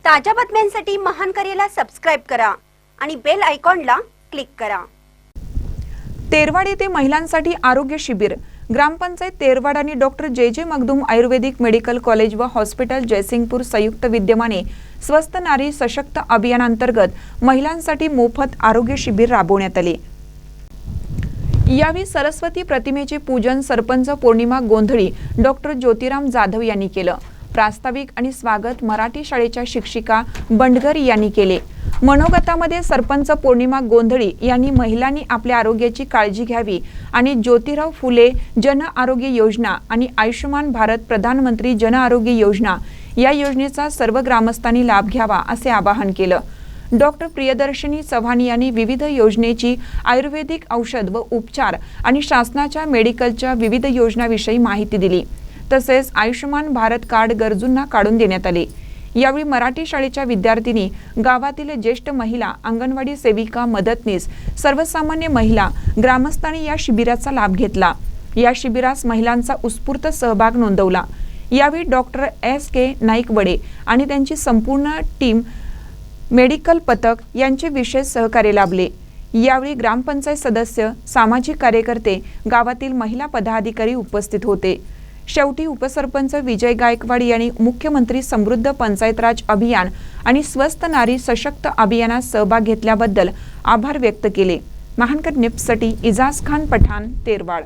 ताज्या बातम्यांसाठी महान करेला सबस्क्राइब करा आणि बेल आयकॉनला क्लिक करा। तेरवाड येथे महिलांसाठी आरोग्य शिबिर। ग्रामपंचायत तेरवाड आणि डॉक्टर जे मगदूम आयुर्वेदिक मेडिकल कॉलेज व हॉस्पिटल जयसिंगपूर संयुक्त विद्यमाने स्वस्थ नारी सशक्त अभियानांतर्गत महिलांसाठी मोफत आरोग्य शिबिर राबवण्यात आले। यावेळी सरस्वती प्रतिमेचे पूजन सरपंच पौर्णिमा गोंधळी डॉक्टर ज्योतिराम जाधव यांनी केलं। प्रास्ताविक आणि स्वागत मराठी शाळेच्या शिक्षिका बंडगर यांनी केले। मनोगतामध्ये सरपंच पौर्णिमा गोंधळी यांनी महिलांनी आपल्या आरोग्याची काळजी घ्यावी आणि ज्योतिराव फुले जन आरोग्य योजना आणि आयुष्यमान भारत प्रधानमंत्री जन आरोग्य योजना या योजनेचा सर्व ग्रामस्थांनी लाभ घ्यावा असे आवाहन केलं। डॉक्टर प्रियदर्शनी चव्हाण यांनी विविध योजनेची आयुर्वेदिक औषध व उपचार आणि शासनाच्या मेडिकलच्या विविध योजनांविषयी माहिती दिली। तसेच आयुष्यमान भारत कार्ड गरजूंना काढून देण्यात आले। यावेळी मराठी शाळेच्या विद्यार्थिनी, गावातील ज्येष्ठ महिला, अंगणवाडी सेविका, मदतनीस, सर्वसामान्य महिला, ग्रामस्थांनी या शिबिराचा लाभ घेतला। या शिबिरास महिलांचा उत्स्फूर्त सहभाग नोंदवला। यावेळी डॉक्टर SK नाईकवडे आणि त्यांची संपूर्ण टीम, मेडिकल पथक यांचे विशेष सहकार्य लाभले। यावेळी ग्रामपंचायत सदस्य, सामाजिक कार्यकर्ते, गावातील महिला पदाधिकारी उपस्थित होते। शेवटी उपसरपंच विजय गायकवाड यांनी मुख्यमंत्री समृद्ध पंचायत राज अभियान आणि स्वस्थ नारी सशक्त अभियानात सहभाग घेतल्याबद्दल आभार व्यक्त केले। महानकर न्यूजसाठी इजाज खान पठाण, तेरवाड।